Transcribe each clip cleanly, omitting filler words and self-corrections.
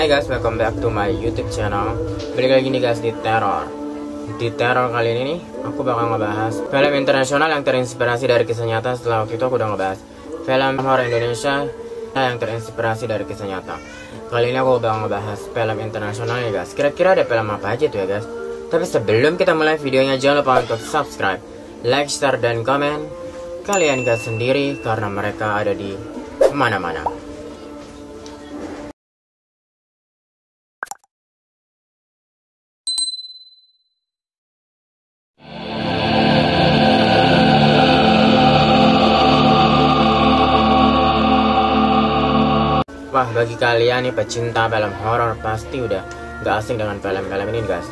Hai guys, welcome back to my YouTube channel. Balik lagi nih guys di Teror. Di Teror kali ini nih, aku bakal ngebahas film internasional yang terinspirasi dari kisah nyata. Setelah waktu itu aku udah ngebahas film horor Indonesia yang terinspirasi dari kisah nyata. Kali ini aku bakal ngebahas film internasional ya guys. Kira-kira ada film apa aja tuh ya guys? Tapi sebelum kita mulai videonya, jangan lupa untuk subscribe, like, share, dan komen. Kalian gak sendiri karena mereka ada di mana-mana. Wah, bagi kalian nih pecinta film horor pasti udah gak asing dengan film-film ini guys.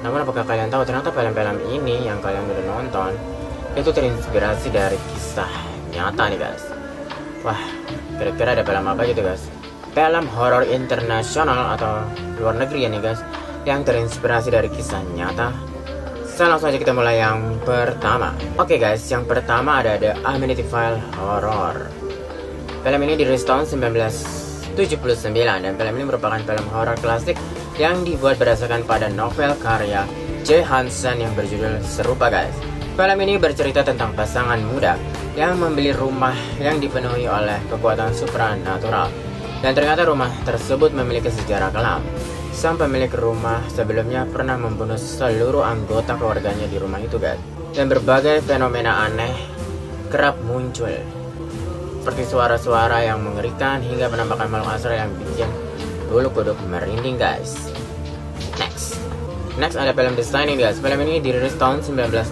Namun apakah kalian tahu ternyata film-film ini yang kalian udah nonton itu terinspirasi dari kisah nyata nih guys. Wah, kira-kira ada film apa gitu guys? Film horor internasional atau luar negeri ya nih guys, yang terinspirasi dari kisah nyata. Langsung aja kita mulai yang pertama. Oke guys, yang pertama ada The Amityville Horror. Film ini dirilis tahun 1979 dan film ini merupakan film horor klasik yang dibuat berdasarkan pada novel karya J. Hansen yang berjudul serupa guys. Film ini bercerita tentang pasangan muda yang membeli rumah yang dipenuhi oleh kekuatan supranatural, dan ternyata rumah tersebut memiliki sejarah kelam. Sang pemilik rumah sebelumnya pernah membunuh seluruh anggota keluarganya di rumah itu guys, dan berbagai fenomena aneh kerap muncul, seperti suara-suara yang mengerikan hingga penampakan makhluk astral yang bikin bulu kuduk merinding guys. Next ada film The Shining guys. Film ini dirilis tahun 1980.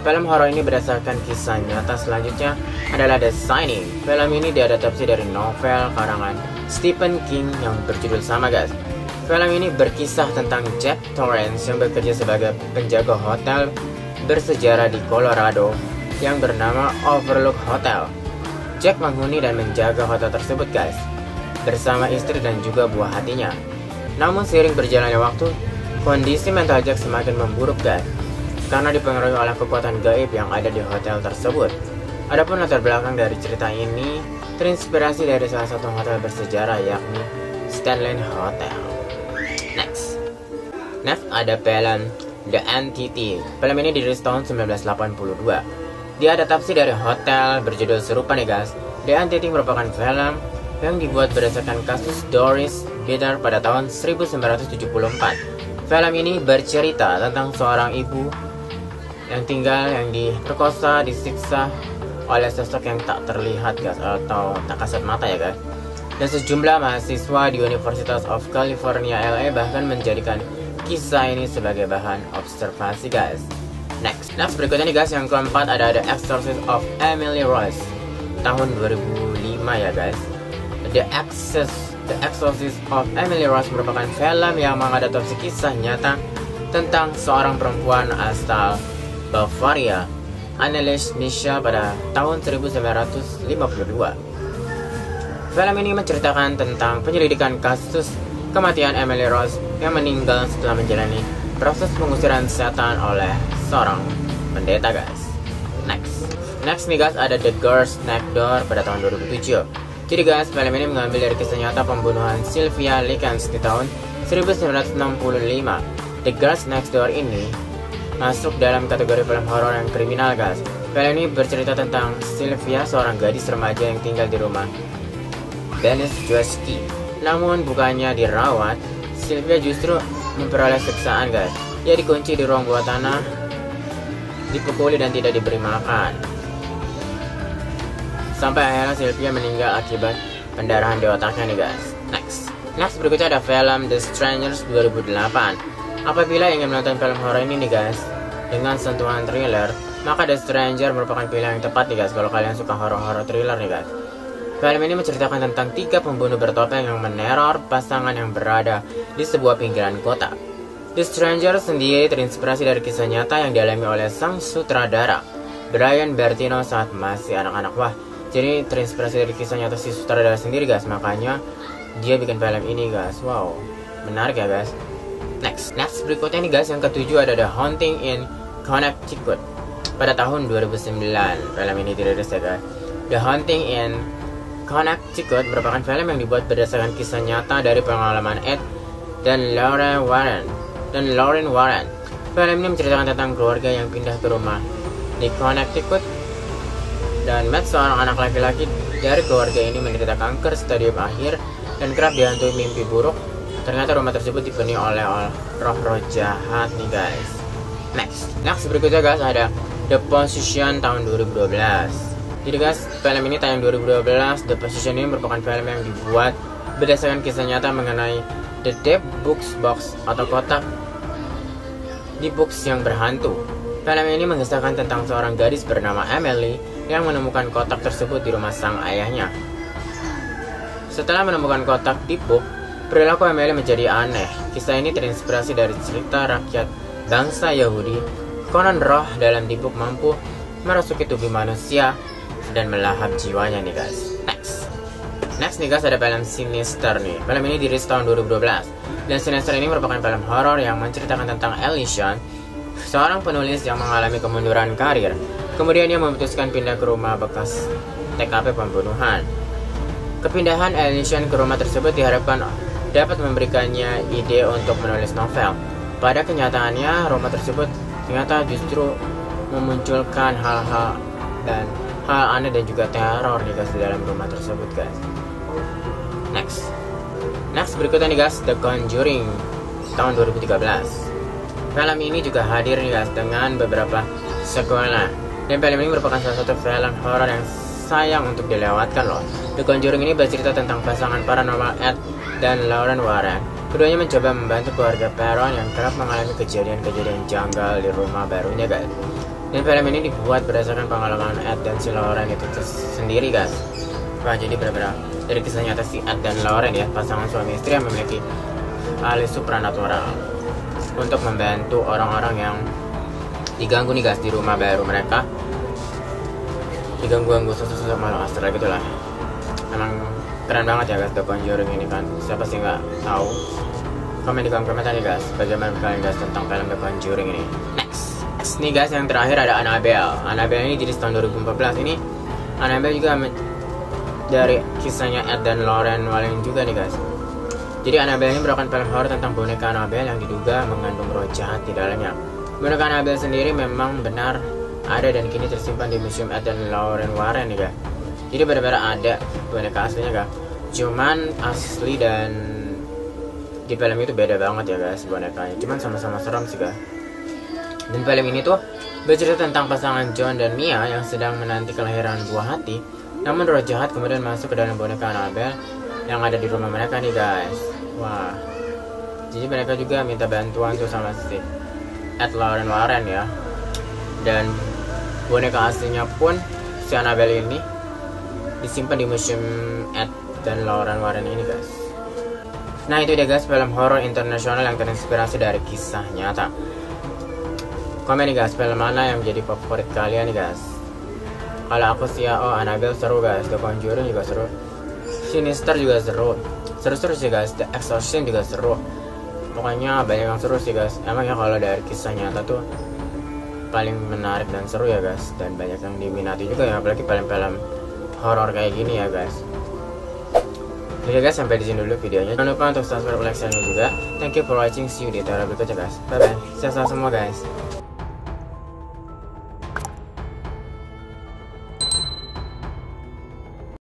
Film horor ini berdasarkan kisah nyata. Selanjutnya adalah The Shining. Film ini diadaptasi dari novel karangan Stephen King yang berjudul sama guys. Film ini berkisah tentang Jack Torrance yang bekerja sebagai penjaga hotel bersejarah di Colorado yang bernama Overlook Hotel. Jack menghuni dan menjaga hotel tersebut guys, bersama istri dan juga buah hatinya. Namun seiring berjalannya waktu, kondisi mental Jack semakin memburuk guys, karena dipengaruhi oleh kekuatan gaib yang ada di hotel tersebut. Adapun latar belakang dari cerita ini terinspirasi dari salah satu hotel bersejarah, yakni Stanley Hotel. Next ada film The Entity. Film ini dirilis tahun 1982. Diadaptasi dari hotel berjudul serupa nih guys. The Entity merupakan film yang dibuat berdasarkan kasus Doris Bitter pada tahun 1974. Film ini bercerita tentang seorang ibu yang diperkosa, disiksa oleh sosok yang tak terlihat guys, atau tak kasat mata ya guys. Dan sejumlah mahasiswa di University of California LA bahkan menjadikan kisah ini sebagai bahan observasi guys. Next berikutnya nih guys, yang keempat ada The Exorcist of Emily Rose tahun 2005 ya guys. The Exorcist of Emily Rose merupakan film yang mengadaptasi kisah nyata tentang seorang perempuan asal Bavaria, Anneliese Michel, pada tahun 1952. Film ini menceritakan tentang penyelidikan kasus kematian Emily Rose yang meninggal setelah menjalani proses pengusiran setan oleh seorang pendeta guys. Next nih guys, ada The Girls Next Door pada tahun 2007. Jadi guys, film ini mengambil dari kisah nyata pembunuhan Sylvia Likens di tahun 1965. The Girls Next Door ini masuk dalam kategori film horor yang kriminal guys. Film ini bercerita tentang Sylvia, seorang gadis remaja yang tinggal di rumah Dennis Joski. Namun bukannya dirawat, Sylvia justru memperoleh siksaan guys. Ia dikunci di ruang bawah tanah, dipukuli dan tidak diberi makan, sampai akhirnya Sylvia meninggal akibat pendarahan di otaknya nih guys. Next berikutnya ada film The Strangers 2008. Apabila ingin menonton film horor ini nih guys dengan sentuhan thriller, maka The Stranger merupakan pilihan yang tepat nih guys kalau kalian suka horor thriller nih guys. Film ini menceritakan tentang 3 pembunuh bertopeng yang meneror pasangan yang berada di sebuah pinggiran kota. The Stranger sendiri terinspirasi dari kisah nyata yang dialami oleh sang sutradara Brian Bertino saat masih anak-anak. Wah, jadi terinspirasi dari kisah nyata si sutradara sendiri guys, makanya dia bikin film ini guys. Wow, menarik ya guys. Next berikutnya nih guys, yang ketujuh ada The Haunting in Connecticut pada tahun 2009. Film ini dirilis ya guys. The Haunting in Connecticut merupakan film yang dibuat berdasarkan kisah nyata dari pengalaman Ed dan Lauren Warren. Film ini menceritakan tentang keluarga yang pindah ke rumah di Connecticut, dan Matt, seorang anak laki-laki dari keluarga ini, menderita kanker stadium akhir dan kerap dihantui mimpi buruk. Ternyata rumah tersebut dipenuhi oleh roh-roh jahat nih guys. Next berikutnya guys ada The Position tahun 2012. Jadi guys, film ini tayang 2012. The Position ini merupakan film yang dibuat berdasarkan kisah nyata mengenai The Deep Box atau kotak di box yang berhantu. Film ini mengisahkan tentang seorang gadis bernama Emily yang menemukan kotak tersebut di rumah sang ayahnya. Setelah menemukan kotak di box, perilaku Emily menjadi aneh. Kisah ini terinspirasi dari cerita rakyat bangsa Yahudi. Konon roh dalam di box mampu merasuki tubuh manusia dan melahap jiwanya nih guys. Next nih guys, ada film Sinister nih. Film ini dirilis tahun 2012. Dan Sinister ini merupakan film horor yang menceritakan tentang Elysian, seorang penulis yang mengalami kemunduran karir. Kemudian dia memutuskan pindah ke rumah bekas TKP pembunuhan. Kepindahan Elysian ke rumah tersebut diharapkan dapat memberikannya ide untuk menulis novel. Pada kenyataannya, rumah tersebut ternyata justru memunculkan hal-hal aneh dan juga teror nih guys di dalam rumah tersebut guys. Next berikutnya nih guys, The Conjuring tahun 2013. Film ini juga hadir nih guys dengan beberapa sequelnya. Dan film ini merupakan salah satu film horor yang sayang untuk dilewatkan loh. The Conjuring ini bercerita tentang pasangan paranormal Ed dan Lauren Warren. Keduanya mencoba membantu keluarga Perron yang kerap mengalami kejadian-kejadian janggal di rumah barunya guys. Dan film ini dibuat berdasarkan pengalaman Ed dan si Lauren itu sendiri guys. Wah, jadi benar-benar dari kisah nyata si Ed dan Lauren ya, pasangan suami istri yang memiliki alis supranatural untuk membantu orang-orang yang diganggu nih guys di rumah baru mereka, diganggu sosok malu astral gitu lah. Emang keren banget ya guys The Conjuring ini kan. Siapa sih nggak tahu? Komen di kolom komentar nih guys, bagaimana kalian guys tentang film The Conjuring ini. Next nih guys, yang terakhir ada Annabelle ini jadi tahun 2014. Ini Annabelle juga dari kisahnya Ed dan Lauren Warren juga nih guys. Jadi Annabelle ini merupakan film horor tentang boneka Annabelle yang diduga mengandung roh jahat di dalamnya. Boneka Annabelle sendiri memang benar ada dan kini tersimpan di Museum Ed dan Lauren Warren nih guys. Jadi benar-benar ada boneka aslinya guys. Cuman asli dan di film itu beda banget ya guys bonekanya. Cuman sama-sama serem sih guys. Dan film ini tuh bercerita tentang pasangan John dan Mia yang sedang menanti kelahiran buah hati. Namun roh jahat kemudian masuk ke dalam boneka Annabelle yang ada di rumah mereka nih guys. Wah, jadi mereka juga minta bantuan tuh sama si Ed Lauren Warren ya. Dan boneka aslinya pun si Annabelle ini disimpan di Museum Ed dan Lauren Warren ini guys. Nah itu dia guys, film horor internasional yang terinspirasi dari kisah nyata. Komen nih guys, film mana yang menjadi favorit kalian nih guys. Kalau aku sih ya, Annabelle seru guys, The Conjuring juga seru, Sinister juga seru sih guys, The Exorcist juga seru. Pokoknya banyak yang seru sih guys. Emang ya kalau dari kisah nyata tuh paling menarik dan seru ya guys. Dan banyak yang diminati juga ya, apalagi film-film horor kayak gini ya guys. Oke guys, sampai di sini dulu videonya. Jangan lupa untuk subscribe, like, share juga. Thank you for watching. See you di video berikutnya guys. Bye bye. Sehat semua guys.